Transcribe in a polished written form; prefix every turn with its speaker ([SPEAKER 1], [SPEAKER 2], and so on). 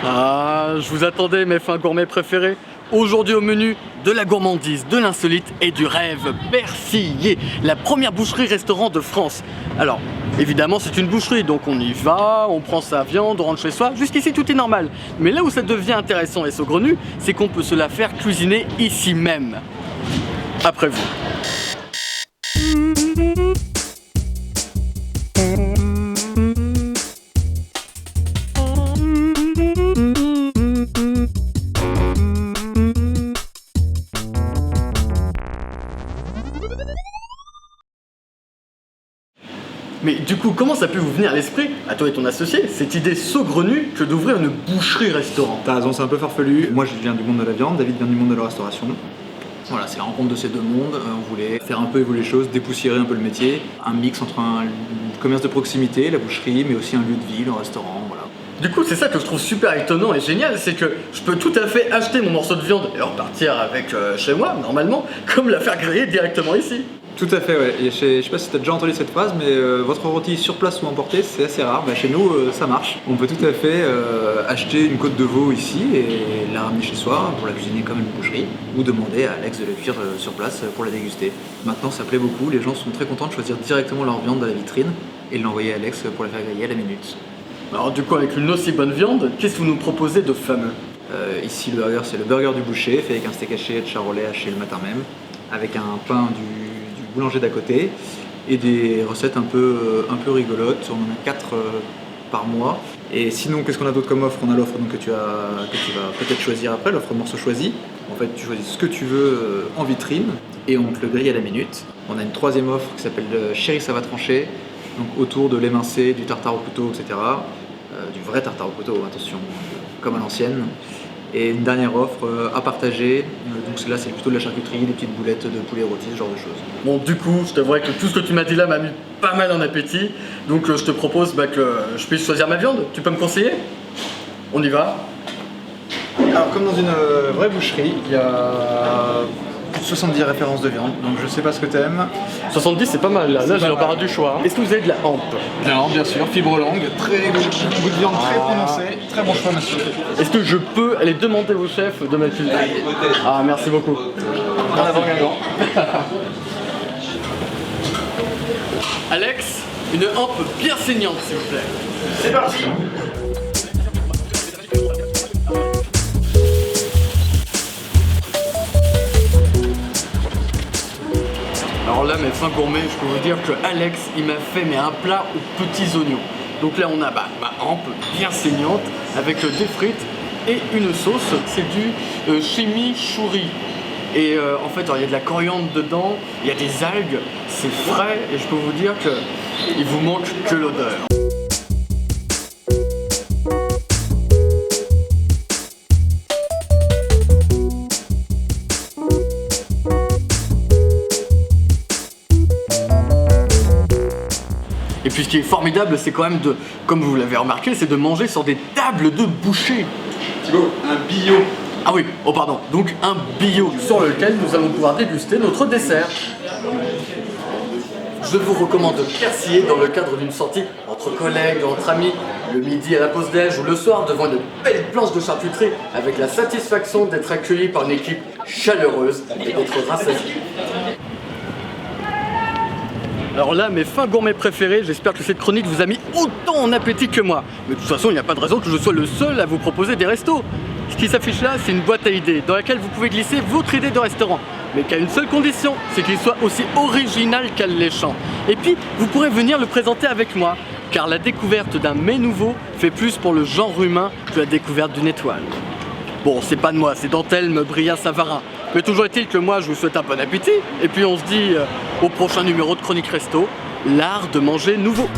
[SPEAKER 1] Ah, je vous attendais mes fins gourmets préférés. Aujourd'hui au menu, de la gourmandise, de l'insolite et du rêve persillé. La première boucherie-restaurant de France. Alors, évidemment c'est une boucherie, donc on y va, on prend sa viande, on rentre chez soi. Jusqu'ici tout est normal. Mais là où ça devient intéressant et saugrenu, c'est qu'on peut se la faire cuisiner ici même. Après vous. Mais du coup, comment ça peut vous venir à l'esprit, à toi et ton associé, cette idée saugrenue que d'ouvrir une boucherie-restaurant?
[SPEAKER 2] T'as raison, c'est un peu farfelu. Moi, je viens du monde de la viande, David vient du monde de la restauration. Voilà, c'est la rencontre de ces deux mondes. On voulait faire un peu évoluer les choses, dépoussiérer un peu le métier. Un mix entre un commerce de proximité, la boucherie, mais aussi un lieu de vie, le restaurant, voilà.
[SPEAKER 1] Du coup, c'est ça que je trouve super étonnant et génial, c'est que je peux tout à fait acheter mon morceau de viande et repartir avec chez moi, normalement, comme la faire griller directement ici.
[SPEAKER 2] Tout à fait, ouais. Et je sais pas si tu as déjà entendu cette phrase, mais votre rôti sur place ou emporté, c'est assez rare. Chez nous, ça marche. On peut tout à fait acheter une côte de veau ici et la ramener chez soi pour la cuisiner comme une boucherie, ou demander à Alex de la cuire sur place pour la déguster. Maintenant, ça plaît beaucoup. Les gens sont très contents de choisir directement leur viande dans la vitrine et de l'envoyer à Alex pour la faire griller à la minute.
[SPEAKER 1] Alors du coup, avec une aussi bonne viande, qu'est-ce que vous nous proposez de fameux?
[SPEAKER 2] Ici, le burger, c'est le burger du boucher, fait avec un steak haché de charolais haché le matin même, avec un pain du boulanger d'à côté et des recettes un peu rigolotes. On en a 4 par mois. Et sinon, qu'est-ce qu'on a d'autre comme offre? On a l'offre que tu vas peut-être choisir après, l'offre morceau choisi. En fait, tu choisis ce que tu veux en vitrine et on te le grille à la minute. On a une troisième offre qui s'appelle le chéri ça va trancher, donc autour de l'émincé, du tartare au couteau, etc. Du vrai tartare au couteau, attention, comme à l'ancienne. Et une dernière offre à partager, donc là c'est plutôt de la charcuterie, des petites boulettes de poulet rôti, ce genre de choses.
[SPEAKER 1] Bon, du coup, je t'avouerai que tout ce que tu m'as dit là m'a mis pas mal en appétit, donc je te propose que je puisse choisir ma viande. Tu peux me conseiller? On y va?
[SPEAKER 2] Alors comme dans une vraie boucherie, il y a 70 références de viande, donc je sais pas ce que t'aimes.
[SPEAKER 1] 70 c'est pas mal, là j'ai l'embarras du choix. Est-ce que vous avez de la hampe?
[SPEAKER 2] Bien sûr, fibre longue, très goût de viande très prononcé, très bon choix monsieur.
[SPEAKER 1] Est-ce que je peux aller demander au chef de mettre une... Ah, merci beaucoup.
[SPEAKER 2] En avant Guingamp.
[SPEAKER 1] Alex, une hampe bien saignante s'il vous plaît.
[SPEAKER 2] C'est parti.
[SPEAKER 1] Alors là, mes fins gourmets, je peux vous dire que Alex, il m'a fait un plat aux petits oignons. Donc là, on a ma hampe bien saignante avec des frites et une sauce. C'est du chimichurri. Et en fait, il y a de la coriandre dedans, il y a des algues, c'est frais et je peux vous dire qu'il vous manque que l'odeur. Et puis ce qui est formidable, c'est quand même comme vous l'avez remarqué, c'est de manger sur des tables de boucher.
[SPEAKER 2] Thibaut, un bio.
[SPEAKER 1] Ah oui, oh pardon, donc un bio sur lequel nous allons pouvoir déguster notre dessert. Je vous recommande de persiller dans le cadre d'une sortie entre collègues, entre amis, le midi à la pause déj ou le soir devant une belle planche de charcuterie avec la satisfaction d'être accueilli par une équipe chaleureuse et d'être rassasié. Alors là, mes fins gourmets préférés, j'espère que cette chronique vous a mis autant en appétit que moi. Mais de toute façon, il n'y a pas de raison que je sois le seul à vous proposer des restos. Ce qui s'affiche là, c'est une boîte à idées dans laquelle vous pouvez glisser votre idée de restaurant. Mais qu'à une seule condition, c'est qu'il soit aussi original qu'alléchant. Et puis, vous pourrez venir le présenter avec moi, car la découverte d'un mets nouveau fait plus pour le genre humain que la découverte d'une étoile. Bon, c'est pas de moi, c'est d'Antelme Bria-Savarin. Mais toujours est-il que moi, je vous souhaite un bon appétit. Et puis on se dit au prochain numéro de Chronique Resto, l'art de manger nouveau.